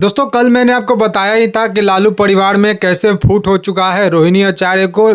दोस्तों कल मैंने आपको बताया ही था कि लालू परिवार में कैसे फूट हो चुका है। रोहिणी आचार्य को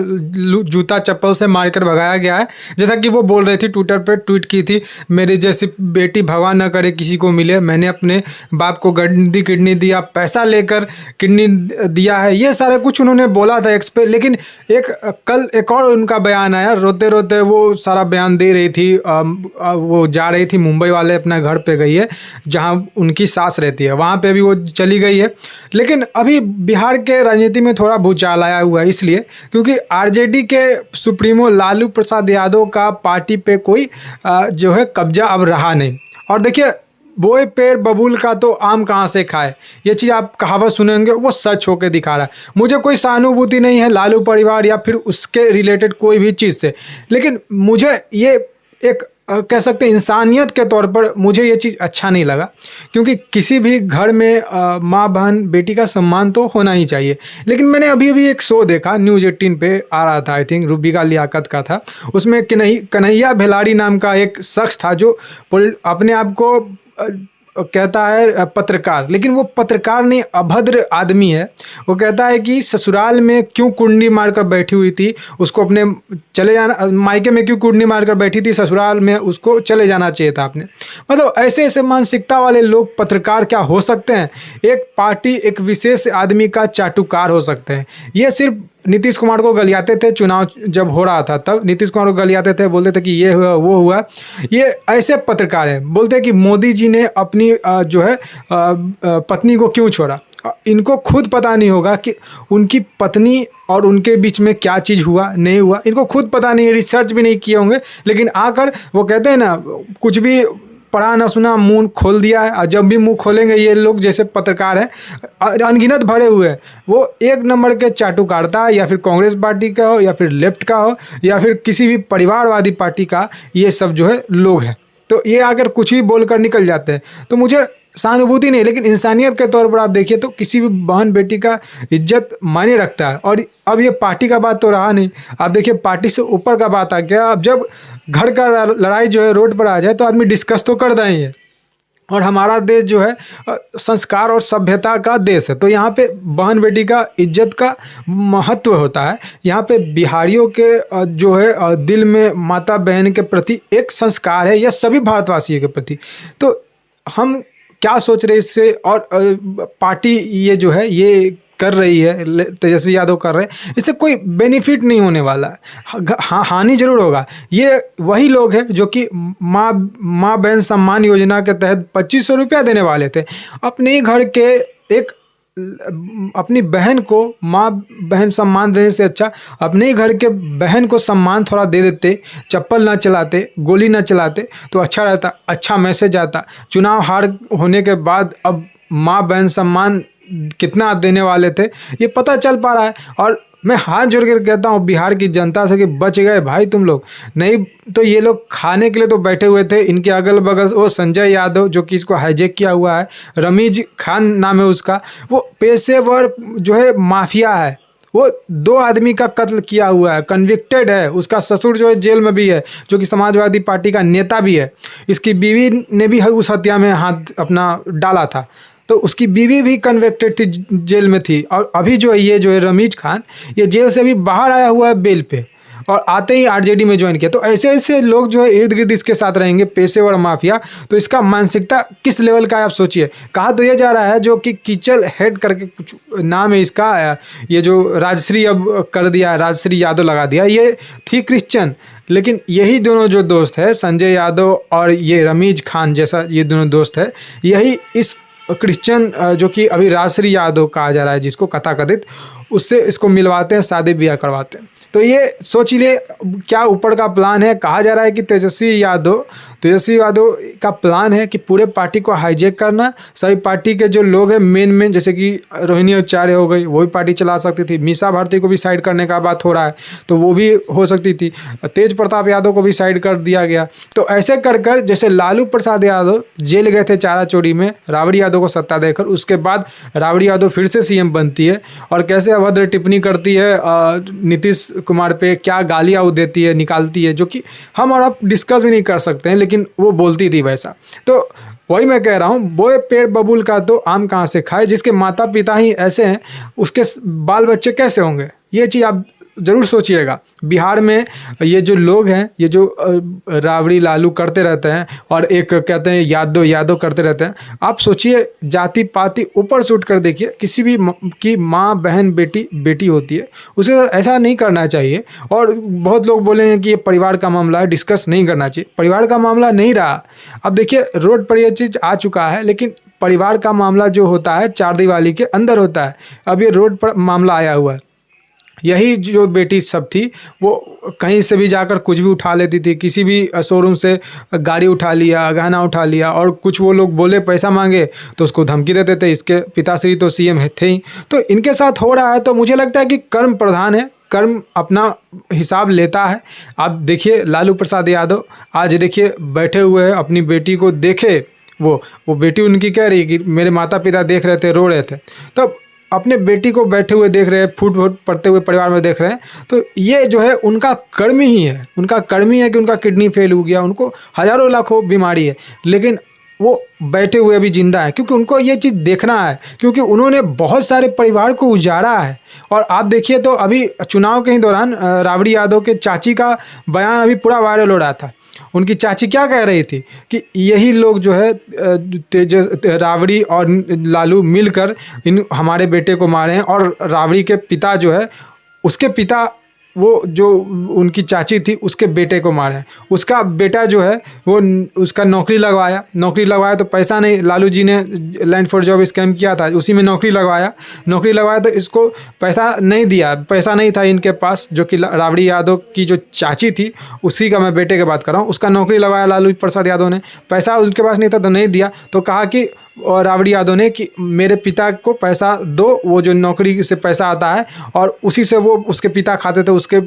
जूता चप्पल से मारकर भगाया गया है। जैसा कि वो बोल रही थी, ट्विटर पे ट्वीट की थी, मेरी जैसी बेटी भगवान न करे किसी को मिले। मैंने अपने बाप को गंदी किडनी दिया, पैसा लेकर किडनी दिया है, ये सारा कुछ उन्होंने बोला था एक्स पे। लेकिन कल एक और उनका बयान आया, रोते रोते वो सारा बयान दे रही थी। वो जा रही थी मुंबई वाले अपना घर पे गई है जहाँ उनकी सास रहती है, वहाँ पे भी वो चली गई है। लेकिन अभी बिहार के राजनीति में थोड़ा भूचाल आया हुआ है, इसलिए क्योंकि आरजेडी के सुप्रीमो लालू प्रसाद यादव का पार्टी पे कोई जो है कब्जा अब रहा नहीं। और देखिए, बोए पेड़ बबूल का तो आम कहाँ से खाए, ये चीज़ आप कहावत सुनेंगे, वो सच होकर दिखा रहा है। मुझे कोई सहानुभूति नहीं है लालू परिवार या फिर उसके रिलेटेड कोई भी चीज़ से, लेकिन मुझे ये एक कह सकते हैं इंसानियत के तौर पर मुझे ये चीज़ अच्छा नहीं लगा। क्योंकि किसी भी घर में माँ बहन बेटी का सम्मान तो होना ही चाहिए। लेकिन मैंने अभी एक शो देखा, न्यूज़ 18 पे आ रहा था, आई थिंक रूबिका लियाकत का था। उसमें कन्हैया भेलाड़ी नाम का एक शख्स था जो अपने आप को कहता है पत्रकार, लेकिन वो पत्रकार नहीं, अभद्र आदमी है। वो कहता है कि ससुराल में क्यों कुंडी मारकर बैठी हुई थी, उसको अपने चले जाना, मायके में क्यों कुंडी मारकर बैठी थी, ससुराल में उसको चले जाना चाहिए था आपने। मतलब ऐसे ऐसे मानसिकता वाले लोग पत्रकार क्या हो सकते हैं? एक पार्टी, एक विशेष आदमी का चाटुकार हो सकते हैं। ये सिर्फ नीतीश कुमार को गलियाते थे, चुनाव जब हो रहा था तब नीतीश कुमार को गलियाते थे, बोलते थे कि ये हुआ वो हुआ। ये ऐसे पत्रकार हैं, बोलते हैं कि मोदी जी ने अपनी जो है पत्नी को क्यों छोड़ा। इनको खुद पता नहीं होगा कि उनकी पत्नी और उनके बीच में क्या चीज़ हुआ नहीं हुआ, इनको खुद पता नहीं है, रिसर्च भी नहीं किए होंगे। लेकिन आकर वो कहते हैं ना, कुछ भी पढ़ा ना सुना मुंह खोल दिया है। और जब भी मुंह खोलेंगे ये लोग, जैसे पत्रकार हैं अनगिनत भरे हुए हैं, वो एक नंबर के चाटुकारता, या फिर कांग्रेस पार्टी का हो, या फिर लेफ्ट का हो, या फिर किसी भी परिवारवादी पार्टी का, ये सब जो है लोग हैं। तो ये अगर कुछ भी बोलकर निकल जाते हैं तो मुझे सहानुभूति नहीं, लेकिन इंसानियत के तौर पर आप देखिए तो किसी भी बहन बेटी का इज्जत मायने रखता है। और अब ये पार्टी का बात तो रहा नहीं, आप देखिए पार्टी से ऊपर का बात आ गया। अब जब घर का लड़ाई जो है रोड पर आ जाए तो आदमी डिस्कस तो कर देंगे। और हमारा देश जो है संस्कार और सभ्यता का देश है, तो यहाँ पे बहन बेटी का इज्जत का महत्व होता है। यहाँ पे बिहारियों के जो है दिल में माता बहन के प्रति एक संस्कार है, या सभी भारतवासियों के प्रति। तो हम क्या सोच रहे इससे, और पार्टी ये जो है ये कर रही है, तेजस्वी यादव कर रहे हैं, इससे कोई बेनिफिट नहीं होने वाला है। हानि जरूर होगा। ये वही लोग हैं जो कि माँ बहन सम्मान योजना के तहत 2500 रुपया देने वाले थे। अपने ही घर के एक अपनी बहन को माँ बहन सम्मान देने से अच्छा अपने ही घर के बहन को सम्मान थोड़ा दे देते, चप्पल ना चलाते, गोली ना चलाते, तो अच्छा रहता, अच्छा मैसेज आता। चुनाव हार होने के बाद अब माँ बहन सम्मान कितना देने वाले थे ये पता चल पा रहा है। और मैं हाथ जोड़ कर कहता हूँ बिहार की जनता से कि बच गए भाई तुम लोग, नहीं तो ये लोग खाने के लिए तो बैठे हुए थे। इनके अगल बगल वो संजय यादव जो कि इसको हाईजैक किया हुआ है, रमीज खान नाम है उसका, वो पेशेवर जो है माफिया है। वो 2 आदमी का कत्ल किया हुआ है, कन्विक्टेड है। उसका ससुर जो है जेल में भी है, जो कि समाजवादी पार्टी का नेता भी है। इसकी बीवी ने भी उस हत्या में हाथ अपना डाला था, तो उसकी बीवी भी कन्विक्टेड थी, जेल में थी। और अभी जो है ये जो है रमीज खान, ये जेल से भी बाहर आया हुआ है बेल पे, और आते ही आरजेडी में ज्वाइन किया। तो ऐसे ऐसे लोग जो है इर्द गिर्द इसके साथ रहेंगे, पेशेवर माफिया। तो इसका मानसिकता किस लेवल का है आप सोचिए। कहा तो ये जा रहा है जो कि किचल हेड करके कुछ नाम है इसका, ये जो राजश्री अब कर दिया, राजश्री यादव लगा दिया, ये थी क्रिश्चियन। लेकिन यही दोनों जो दोस्त है, संजय यादव और ये रमीज खान जैसा ये दोनों दोस्त है, यही इस क्रिश्चियन जो कि अभी राजश्री यादव कहा जा रहा है, जिसको कथाकथित, उससे इसको मिलवाते हैं, शादी ब्याह करवाते हैं। तो ये सोच लिए क्या ऊपर का प्लान है। कहा जा रहा है कि तेजस्वी यादव का प्लान है कि पूरे पार्टी को हाईजैक करना। सभी पार्टी के जो लोग हैं मेन जैसे कि रोहिणी आचार्य हो गई, वो भी पार्टी चला सकती थी। मीसा भारती को भी साइड करने का बात हो रहा है, तो वो भी हो सकती थी। तेज प्रताप यादव को भी साइड कर दिया गया। तो ऐसे कर कर जैसे लालू प्रसाद यादव जेल गए थे चारा चोरी में, राबड़ी यादव को सत्ता देकर, उसके बाद राबड़ी यादव फिर से सीएम बनती है और कैसे अभद्र टिप्पणी करती है नीतीश कुमार पे, क्या गालियाँ वो देती है, निकालती है, जो कि हम और आप डिस्कस भी नहीं कर सकते हैं, लेकिन वो बोलती थी वैसा। तो वही मैं कह रहा हूँ, बोए पेड़ बबूल का तो आम कहाँ से खाए। जिसके माता पिता ही ऐसे हैं उसके बाल बच्चे कैसे होंगे? ये चीज़ आप ज़रूर सोचिएगा। बिहार में ये जो लोग हैं, ये जो राबड़ी लालू करते रहते हैं और एक कहते हैं यादव यादव करते रहते हैं। आप सोचिए, जाति पाति ऊपर से उठ कर देखिए, किसी भी की माँ बहन बेटी बेटी होती है, उसे ऐसा नहीं करना चाहिए। और बहुत लोग बोलेंगे कि ये परिवार का मामला है, डिस्कस नहीं करना चाहिए। परिवार का मामला नहीं रहा। अब देखिए रोड पर ये चीज़ आ चुका है, लेकिन परिवार का मामला जो होता है चार दीवारी के अंदर होता है। अब ये रोड पर मामला आया हुआ है। यही जो बेटी सब थी वो कहीं से भी जाकर कुछ भी उठा लेती थी, किसी भी शोरूम से गाड़ी उठा लिया, गहना उठा लिया, और कुछ वो लोग बोले पैसा मांगे तो उसको धमकी देते थे। इसके पिताश्री तो सीएम थे ही, तो इनके साथ हो रहा है। तो मुझे लगता है कि कर्म प्रधान है, कर्म अपना हिसाब लेता है। आप देखिए लालू प्रसाद यादव आज देखिए बैठे हुए हैं, अपनी बेटी को देखे, वो बेटी उनकी कह रही है कि मेरे माता पिता देख रहे थे, रो रहे थे, तब अपने बेटी को बैठे हुए देख रहे हैं, फूट फूट पड़ते हुए परिवार में देख रहे हैं। तो ये जो है उनका कर्म ही है, उनका कर्म ही है कि उनका किडनी फेल हो गया, उनको हज़ारों लाखों बीमारी है, लेकिन वो बैठे हुए अभी जिंदा है क्योंकि उनको ये चीज़ देखना है, क्योंकि उन्होंने बहुत सारे परिवार को उजाड़ा है। और आप देखिए तो अभी चुनाव के ही दौरान राबड़ी यादव के चाची का बयान अभी पूरा वायरल हो रहा था। उनकी चाची क्या कह रही थी कि यही लोग जो है राबड़ी और लालू मिलकर हमारे बेटे को मारे हैं, और राबड़ी के पिता जो है, उसके पिता वो जो उनकी चाची थी उसके बेटे को मारे। उसका बेटा जो है वो उसका नौकरी लगवाया तो पैसा नहीं, लालू जी ने लैंड फॉर जॉब स्कैम किया था, उसी में नौकरी लगवाया तो इसको पैसा नहीं दिया, पैसा नहीं था इनके पास, जो कि राबड़ी यादव की जो चाची थी उसी का मैं बेटे की बात कर रहा हूँ। उसका नौकरी लगवाया लालू प्रसाद यादव ने, पैसा उसके पास नहीं था तो नहीं दिया, तो कहा कि और राबड़ी यादव ने कि मेरे पिता को पैसा दो, वो जो नौकरी से पैसा आता है, और उसी से वो उसके पिता खाते थे, उसके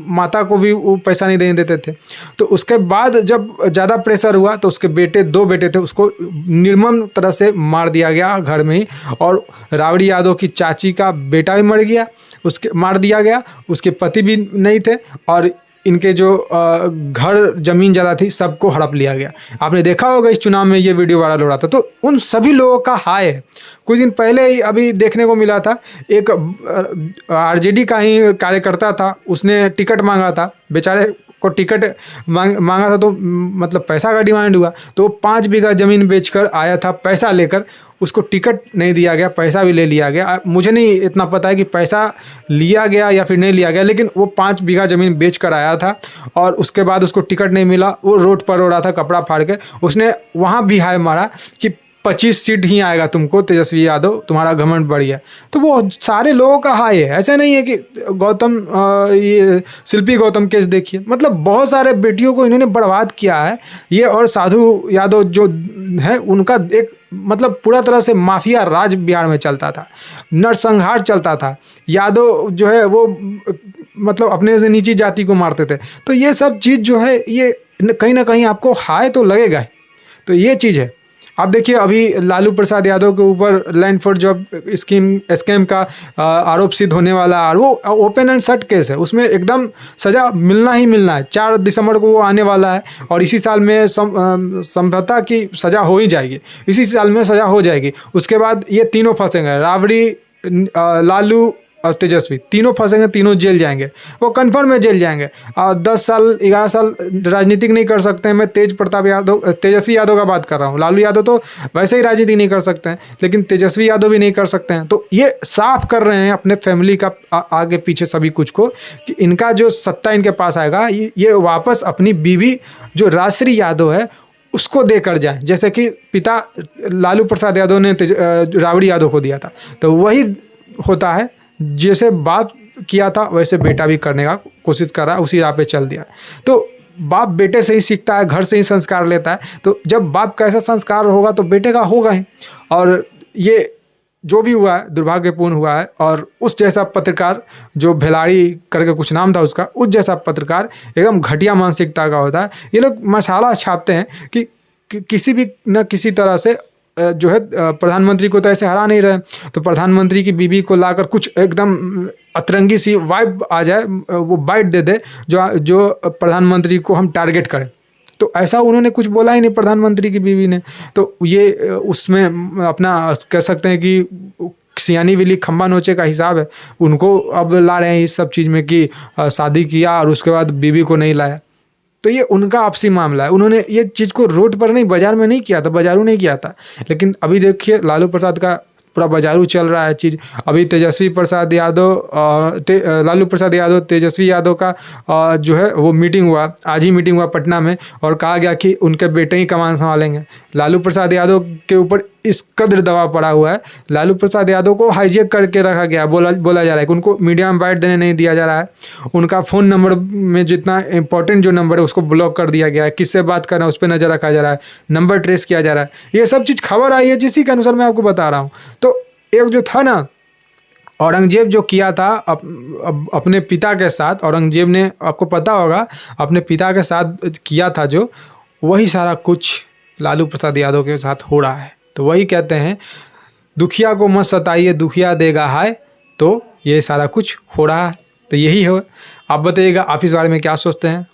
माता को भी वो पैसा नहीं देने देते थे। तो उसके बाद जब ज़्यादा प्रेशर हुआ तो उसके दो बेटे थे, उसको निर्मम तरह से मार दिया गया घर में ही। और राबड़ी यादव की चाची का बेटा भी मर गया, मार दिया गया, उसके पति भी नहीं थे, और इनके जो घर जमीन ज़्यादा थी सबको हड़प लिया गया। आपने देखा होगा इस चुनाव में ये वीडियो वायरल हो रहा था। तो उन सभी लोगों का हाय है। कुछ दिन पहले ही अभी देखने को मिला था, एक आरजेडी का ही कार्यकर्ता था, उसने टिकट मांगा था, बेचारे को टिकट मांगा था, तो मतलब पैसा का डिमांड हुआ, तो 5 बीघा ज़मीन बेचकर आया था पैसा लेकर, उसको टिकट नहीं दिया गया, पैसा भी ले लिया गया। मुझे नहीं इतना पता है कि पैसा लिया गया या फिर नहीं लिया गया, लेकिन वो 5 बीघा ज़मीन बेच कर आया था और उसके बाद उसको टिकट नहीं मिला। वो रोड पर रो रहा था कपड़ा फाड़ के, उसने वहाँ भी हाय मारा कि 25 सीट ही आएगा तुमको तेजस्वी यादव, तुम्हारा घमंड बढ़िया। तो वो सारे लोगों का हाय है। ऐसा नहीं है कि ये शिल्पी गौतम केस देखिए, मतलब बहुत सारे बेटियों को इन्होंने बर्बाद किया है ये। और साधु यादव जो है उनका एक मतलब पूरा तरह से माफिया राज बिहार में चलता था, नरसंहार चलता था। यादव जो है वो मतलब अपने से नीची जाति को मारते थे। तो ये सब चीज़ जो है ये कहीं ना कहीं आपको हाय तो लगेगा ही। तो ये चीज़ है। आप देखिए अभी लालू प्रसाद यादव के ऊपर लैंड फॉर जॉब स्कैम का आरोप सिद्ध होने वाला है, और वो ओपन एंड शट केस है, उसमें एकदम सज़ा मिलना ही मिलना है। 4 दिसंबर को वो आने वाला है और इसी साल में संभवतः की सज़ा हो ही जाएगी, इसी साल में सज़ा हो जाएगी। उसके बाद ये तीनों फंसेंगे, राबड़ी, लालू और तेजस्वी, तीनों फंसेंगे, तीनों जेल जाएंगे, वो कन्फर्म में जेल जाएंगे। और 10 साल 11 साल राजनीतिक नहीं कर सकते हैं। मैं तेजस्वी यादव का बात कर रहा हूँ। लालू यादव तो वैसे ही राजनीति नहीं कर सकते हैं, लेकिन तेजस्वी यादव भी नहीं कर सकते हैं। तो ये साफ कर रहे हैं अपने फैमिली का आगे पीछे सभी कुछ को कि इनका जो सत्ता इनके पास आएगा, ये वापस अपनी बीवी जो राजश्री यादव है उसको देकर जाए, जैसे कि पिता लालू प्रसाद यादव ने राबड़ी यादव को दिया था। तो वही होता है, जैसे बाप किया था वैसे बेटा भी करने का कोशिश कर रहा है, उसी राह पे चल दिया। तो बाप बेटे से ही सीखता है, घर से ही संस्कार लेता है। तो जब बाप का ऐसा संस्कार होगा तो बेटे का होगा ही। और ये जो भी हुआ है दुर्भाग्यपूर्ण हुआ है। और उस जैसा पत्रकार जो भेलाड़ी करके कुछ नाम था उसका, उस जैसा पत्रकार एकदम घटिया मानसिकता का होता है। ये लोग मसाला छापते हैं कि किसी भी न किसी तरह से जो है प्रधानमंत्री को तो ऐसे हरा नहीं रहे, तो प्रधानमंत्री की बीवी को लाकर कुछ एकदम अतरंगी सी वाइब आ जाए, वो बाइट दे दे जो प्रधानमंत्री को हम टारगेट करें। तो ऐसा उन्होंने कुछ बोला ही नहीं प्रधानमंत्री की बीवी ने। तो ये उसमें अपना कह सकते हैं कि सियानी बिल्ली खंबा नोचे का हिसाब है। उनको अब ला रहे हैं इस सब चीज़ में कि शादी किया और उसके बाद बीवी को नहीं लाया। तो ये उनका आपसी मामला है। उन्होंने ये चीज़ को रोड पर नहीं, बाजार में नहीं किया था, बाजारू नहीं किया था। लेकिन अभी देखिए लालू प्रसाद का पूरा बाजारू चल रहा है चीज़। अभी तेजस्वी प्रसाद यादव लालू प्रसाद यादव तेजस्वी यादव का जो है वो मीटिंग हुआ, आज ही मीटिंग हुआ पटना में, और कहा गया कि उनके बेटे ही कमान संभालेंगे। लालू प्रसाद यादव के ऊपर इस कदर दबाव पड़ा हुआ है, लालू प्रसाद यादव को हाईजैक करके रखा गया। बोला जा रहा है कि उनको मीडिया में बाइट देने नहीं दिया जा रहा है। उनका फ़ोन नंबर में जितना इंपॉर्टेंट जो नंबर है उसको ब्लॉक कर दिया गया है। किससे बात करना है उस पर नज़र रखा जा रहा है, नंबर ट्रेस किया जा रहा है। ये सब चीज़ खबर आई है जिसी के अनुसार मैं आपको बता रहा हूँ। तो एक जो था ना, औरंगजेब जो किया था अपने पिता के साथ, औरंगजेब ने आपको पता होगा अपने पिता के साथ किया था जो, वही सारा कुछ लालू प्रसाद यादव के साथ हो रहा है। तो वही कहते हैं दुखिया को मत सताइए दुखिया देगा हाय। तो ये सारा कुछ हो रहा है। तो यही है। आप बताइएगा आप इस बारे में क्या सोचते हैं।